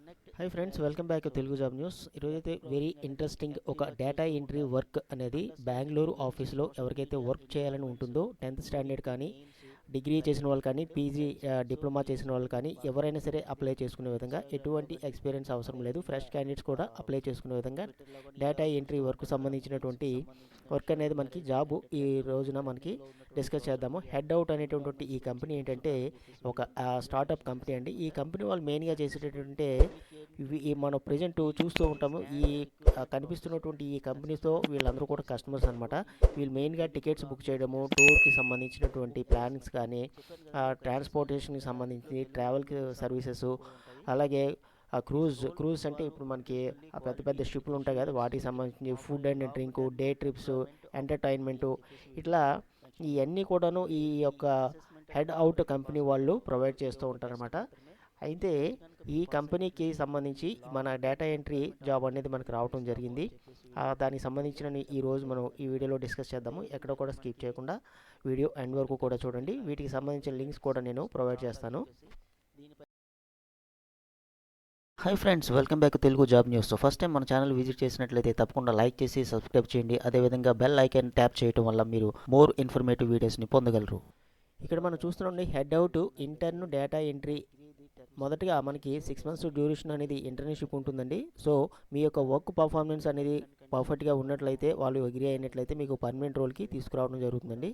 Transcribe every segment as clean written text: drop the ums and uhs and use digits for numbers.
Hi friends, welcome back to Telugu job news. ఈరోజైతే very interesting ఒక data entry work అనేది బెంగళూరు ఆఫీస్లో ఎవరికైతే వర్క్ చేయాలని ఉంటుందో 10th స్టాండర్డ్ కానీ డిగ్రీ చేసిన వాళ్ళు కానీ పీజీ డిప్లొమా చేసిన వాళ్ళు కానీ ఎవరైనా సరే అప్లై చేసుకునే విధంగా ఎటువంటి ఎక్స్పీరియన్స్ అవసరం లేదు. ఫ్రెష్ క్యాండిడేట్స్ కూడా అప్లై చేసుకునే విధంగా డేటా ఎంట్రీ వర్క్ సంబంధించినటువంటి వర్క్ అనేది మనకి జాబ్ ఈ రోజున మనకి డిస్కస్ చేద్దాము. హెడ్ అవుట్ అనేటటువంటి ఈ కంపెనీ ఏంటంటే ఒక స్టార్టప్ కంపెనీ అండి. ఈ కంపెనీ వాళ్ళు మెయిన్గా చేసేటటువంటి ఇవి మనం ప్రజెంట్ చూస్తూ ఉంటాము. ఈ కనిపిస్తున్నటువంటి ఈ కంపెనీతో వీళ్ళందరూ కూడా కస్టమర్స్ అనమాట. వీళ్ళు మెయిన్గా టికెట్స్ బుక్ చేయడము, టూర్కి సంబంధించినటువంటి ప్లానింగ్స్ కానీ, ట్రాన్స్పోర్టేషన్కి సంబంధించి ట్రావెల్కి సర్వీసెస్, అలాగే క్రూజ్ అంటే ఇప్పుడు మనకి పెద్ద పెద్ద షిప్లు ఉంటాయి కదా, వాటికి సంబంధించి food and drink, day trips, entertainment, ఇట్లా ఇవన్నీ కూడాను ఈ యొక్క హెడ్ అవుట్ కంపెనీ వాళ్ళు ప్రొవైడ్ చేస్తూ ఉంటారనమాట. అయితే ఈ కంపెనీకి సంబంధించి మన డేటా ఎంట్రీ జాబ్ అనేది మనకు రావడం జరిగింది. దానికి సంబంధించిన ఈరోజు మనం ఈ వీడియోలో డిస్కస్ చేద్దాము. ఎక్కడ కూడా స్కిప్ చేయకుండా వీడియో ఎండ్ వరకు కూడా చూడండి. వీటికి సంబంధించిన లింక్స్ కూడా నేను ప్రొవైడ్ చేస్తాను. Hi friends, welcome back to Telugu job news. First time మన ఛానల్ విజిట్ చేసినట్లయితే తప్పకుండా లైక్ చేసి సబ్స్క్రైబ్ చేయండి. అదేవిధంగా బెల్ ఐకాన్ ట్యాప్ చేయడం వల్ల మీరు మోర్ ఇన్ఫర్మేటివ్ వీడియోస్ని పొందగలరు. ఇక్కడ మనం చూస్తున్నాం head out intern data entry. మొదటగా మనకి 6 months డ్యూరేషన్ అనేది ఇంటర్న్షిప్ ఉంటుందండి. సో మీ యొక్క వర్క్ పర్ఫార్మెన్స్ అనేది పర్ఫెక్ట్గా ఉన్నట్లయితే, వాళ్ళు అగ్రీ అయినట్లయితే మీకు పర్మనెంట్ రోల్కి తీసుకురావడం జరుగుతుందండి.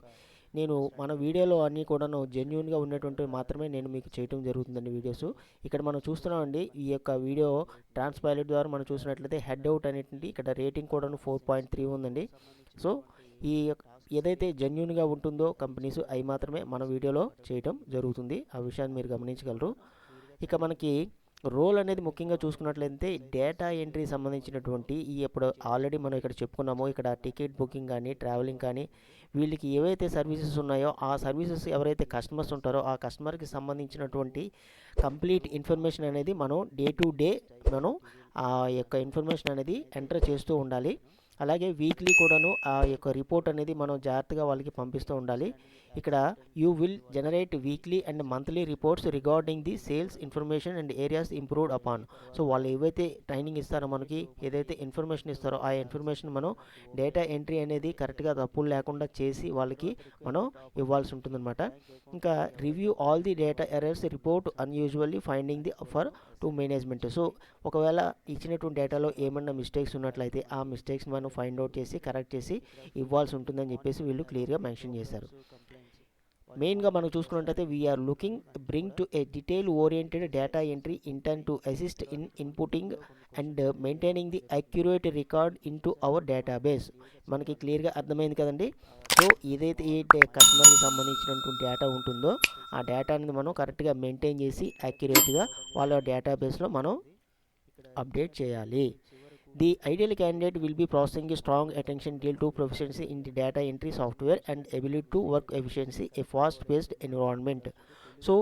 నేను మన వీడియోలో అన్నీ కూడాను జెన్యూన్గా ఉన్నటువంటి మాత్రమే నేను మీకు చేయడం జరుగుతుందండి వీడియోస్. ఇక్కడ మనం చూస్తున్నామండి, ఈ యొక్క వీడియో ట్రాన్స్పైలట్ ద్వారా మనం చూసినట్లయితే హెడ్ అవుట్ అనేటువంటి ఇక్కడ రేటింగ్ కూడాను 4.3 ఉందండి. సో ఈ ఏదైతే జెన్యూన్గా ఉంటుందో కంపెనీస్ అవి మాత్రమే మన వీడియోలో చేయటం జరుగుతుంది. ఆ విషయాన్ని మీరు గమనించగలరు. ఇక మనకి రోల్ అనేది ముఖ్యంగా చూసుకున్నట్లయితే డేటా ఎంట్రీ సంబంధించినటువంటి ఇప్పుడు ఆల్రెడీ మనం ఇక్కడ చెప్పుకున్నామో, ఇక్కడ టికెట్ బుకింగ్ కానీ, ట్రావెలింగ్ కానీ, వీళ్ళకి ఏవైతే సర్వీసెస్ ఉన్నాయో ఆ సర్వీసెస్ ఎవరైతే కస్టమర్స్ ఉంటారో ఆ కస్టమర్కి సంబంధించినటువంటి కంప్లీట్ ఇన్ఫర్మేషన్ అనేది మనం డే టు డే మనం ఆ యొక్క ఇన్ఫర్మేషన్ అనేది ఎంటర్ చేస్తూ ఉండాలి. అలాగే వీక్లీ కూడాను ఆ యొక్క రిపోర్ట్ అనేది మనం జాగ్రత్తగా వాళ్ళకి పంపిస్తూ ఉండాలి. ఇక్కడ you will generate weekly and monthly reports regarding the sales information and areas improved upon. So వాళ్ళు ఏవైతే ట్రైనింగ్ ఇస్తారో, మనకి ఏదైతే ఇన్ఫర్మేషన్ ఇస్తారో ఆ ఇన్ఫర్మేషన్ మనం డేటా ఎంట్రీ అనేది కరెక్ట్గా తప్పులు లేకుండా చేసి వాళ్ళకి మనం ఇవ్వాల్సి ఉంటుందన్నమాట. ఇంకా review all the data errors report unusually finding the for to management. So ఒకవేళ ఇచ్చినటువంటి డేటాలో ఏమన్నా మిస్టేక్స్ ఉన్నట్లయితే ఆ మిస్టేక్స్ మనం ఫైండ్ అవుట్ చేసి కరెక్ట్ చేసి ఇవ్వాల్సి ఉంటుందని చెప్పేసి వీళ్ళు క్లియర్గా మెన్షన్ చేశారు. మెయిన్గా మనం చూసుకున్నట్టయితే we're looking bring to a detail oriented data entry intent to assist in inputting and maintaining the accurate record into our database. మనకి క్లియర్గా అర్థమైంది కదండి. సో ఏదైతే ఈ కస్టమర్కి సంబంధించినటువంటి డేటా ఉంటుందో ఆ డేటా అనేది మనం కరెక్ట్గా మెయింటైన్ చేసి అక్యురేట్గా వాళ్ళ డేటాబేస్లో మనం అప్డేట్ చేయాలి. The ideal candidate will be processing a strong attention due to proficiency in the data entry software and ability to work efficiency a fast-paced environment. So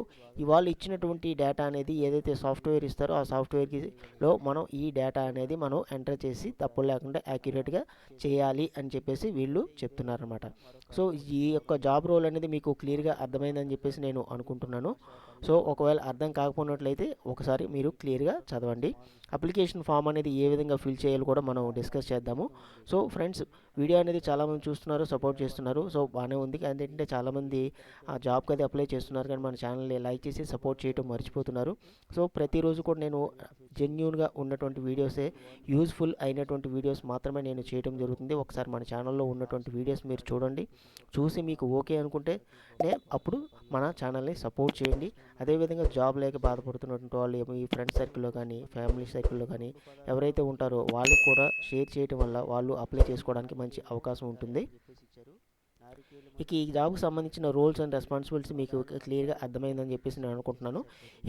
ఇవాళ ఇచ్చినటువంటి డేటా అనేది ఏదైతే సాఫ్ట్వేర్ ఇస్తారో ఆ సాఫ్ట్వేర్లో మనం ఈ డేటా అనేది మనం ఎంటర్ చేసి తప్పులు లేకుండా యాక్యురేట్గా చేయాలి అని చెప్పేసి వీళ్ళు చెప్తున్నారన్నమాట. సో ఈ యొక్క జాబ్ రోల్ అనేది మీకు క్లియర్గా అర్థమైందని చెప్పేసి నేను అనుకుంటున్నాను. సో ఒకవేళ అర్థం కాకపోయినట్లయితే ఒకసారి మీరు క్లియర్గా చదవండి. అప్లికేషన్ ఫామ్ అనేది ఏ విధంగా ఫిల్ చేయాలో కూడా మనం డిస్కస్ చేద్దాము. సో ఫ్రెండ్స్, వీడియో అనేది చాలామంది చూస్తున్నారు, సపోర్ట్ చేస్తున్నారు. సో బాగానే ఉంది. ఏంటంటే చాలామంది ఆ జాబ్కి అది అప్లై చేస్తున్నారు కానీ మన ఛానల్ని లైక్ చేసి సపోర్ట్ చేయడం మర్చిపోతున్నారు. సో ప్రతిరోజు కూడా నేను జెన్యూన్గా ఉన్నటువంటి వీడియోసే, యూజ్ఫుల్ అయినటువంటి వీడియోస్ మాత్రమే నేను చేయడం జరుగుతుంది. ఒకసారి మన ఛానల్లో ఉన్నటువంటి వీడియోస్ మీరు చూడండి. చూసి మీకు ఓకే అనుకుంటే అప్పుడు మన ఛానల్ని సపోర్ట్ చేయండి. అదేవిధంగా జాబ్ లేక బాధపడుతున్నటువంటి వాళ్ళు మీ ఫ్రెండ్స్ సర్కిల్లో కానీ, ఫ్యామిలీ సర్కిల్లో కానీ ఎవరైతే ఉంటారో వాళ్ళకి కూడా షేర్ చేయడం వల్ల వాళ్ళు అప్లై చేసుకోవడానికి మంచి అవకాశం ఉంటుంది. ఇక ఈ జాబ్కి సంబంధించిన రోల్స్ అండ్ రెస్పాన్సిబిలిటీస్ మీకు క్లియర్గా అర్థమైందని చెప్పేసి నేను అనుకుంటున్నాను.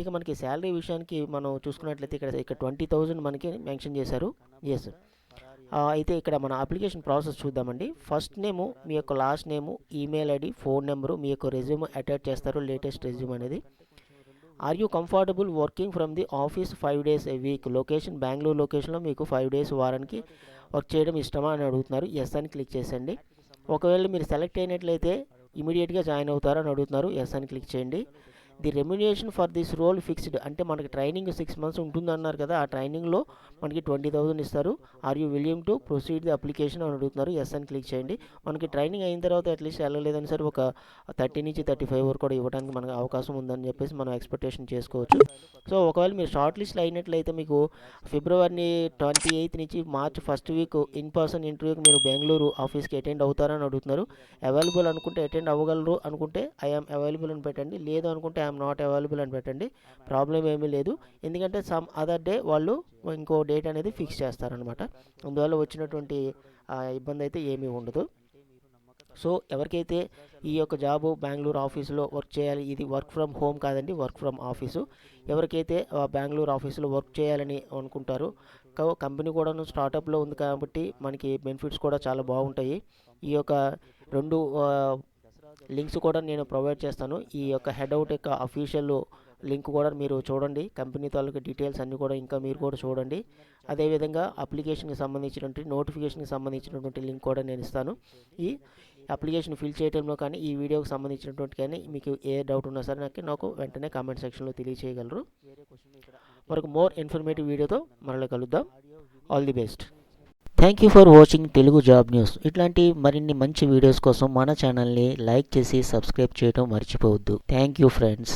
ఇక మనకి శాలరీ విషయానికి మనం చూసుకున్నట్లయితే ఇక్కడ 20,000 మనకి మెన్షన్ చేశారు. ఎస్. అయితే ఇక్కడ మన అప్లికేషన్ ప్రాసెస్ చూద్దామండి. ఫస్ట్ నేము, మీ యొక్క last name, email ID, phone number, మీ యొక్క రెజ్యూమ్ అటాచ్ చేస్తారు, లేటెస్ట్ రెజ్యూమ్ అనేది. Are you comfortable working from the office 5 days a week? Location Bengaluru లొకేషన్లో మీకు 5 days వారానికి వర్క్ చేయడం ఇష్టమా అని అడుగుతున్నారు. ఎస్ అని క్లిక్ చేయండి. ఒకవేళ మీరు సెలెక్ట్ అయినట్లయితే ఇమీడియట్గా జాయిన్ అవుతారని అడుగుతున్నారు. ఎస్ అని క్లిక్ చేయండి. The remuneration for this role fixed, అంటే మనకి ట్రైనింగ్ 6 months ఉంటుందన్నారు కదా, ఆ ట్రైనింగ్లో మనకి 20,000 ఇస్తారు. Are you willing to proceed the application అని అడుగుతున్నారు. ఎస్ అని క్లిక్ చేయండి. మనకి ట్రైనింగ్ అయిన తర్వాత అట్లీస్ట్ వెళ్ళలేదని సరే ఒక 30 నుంచి 35 వరకు కూడా ఇవ్వడానికి మనకు అవకాశం ఉందని చెప్పేసి మనం ఎక్స్పెక్టేషన్ చేసుకోవచ్చు. సో ఒకవేళ మీరు షార్ట్ లిస్ట్లో అయినట్లయితే మీకు ఫిబ్రవరి 28 నుంచి March 1st week in person ఇంటర్వ్యూకి మీరు బెంగళూరు ఆఫీస్కి అటెండ్ అవుతారని అడుగుతున్నారు. అవైలబుల్ అనుకుంటే అటెండ్ అవ్వగలరు అనుకుంటే ఐఎమ్ అవైలబుల్ అని పెట్టండి, లేదు అనుకుంటే ఐఎమ్ నాట్ అవైలబుల్ అని పెట్టండి. ప్రాబ్లం ఏమీ లేదు, ఎందుకంటే సమ్ అదర్ డే వాళ్ళు ఇంకో డేట్ అనేది ఫిక్స్ చేస్తారనమాట. అందువల్ల వచ్చినటువంటి ఇబ్బంది అయితే ఏమీ ఉండదు. సో ఎవరికైతే ఈ యొక్క జాబు బెంగళూరు ఆఫీసులో వర్క్ చేయాలి, ఇది వర్క్ ఫ్రమ్ హోమ్ కాదండి, వర్క్ ఫ్రమ్ ఆఫీసు. ఎవరికైతే బెంగళూరు ఆఫీసులో వర్క్ చేయాలని అనుకుంటారో, కంపెనీ కూడా స్టార్టప్లో ఉంది కాబట్టి మనకి బెనిఫిట్స్ కూడా చాలా బాగుంటాయి. ఈ యొక్క 2 లింక్స్ కూడా నేను ప్రొవైడ్ చేస్తాను. ఈ యొక్క హెడ్అవుట్ యొక్క అఫీషియల్ లింక్ కూడా మీరు చూడండి, కంపెనీ తాలూకా డీటెయిల్స్ అన్నీ కూడా ఇంకా మీరు కూడా చూడండి. అదేవిధంగా అప్లికేషన్కి సంబంధించినటువంటి నోటిఫికేషన్కి సంబంధించినటువంటి లింక్ కూడా నేను ఇస్తాను. ఈ అప్లికేషన్ ఫిల్ చేయడంలో కానీ ఈ వీడియోకి సంబంధించినటువంటి కానీ మీకు ఏ డౌట్ ఉన్నా సరే నాకు వెంటనే కామెంట్ సెక్షన్లో తెలియచేయగలరు. మరొక మోర్ ఇన్ఫర్మేటివ్ వీడియోతో మరలా కలుద్దాం. All the best. Thank you for watching Telugu job news. ఇట్లాంటి మరిన్ని మంచి వీడియోస్ కోసం మన ఛానల్ని లైక్ చేసి సబ్స్క్రైబ్ చేయడం మర్చిపోవద్దు. Thank you friends.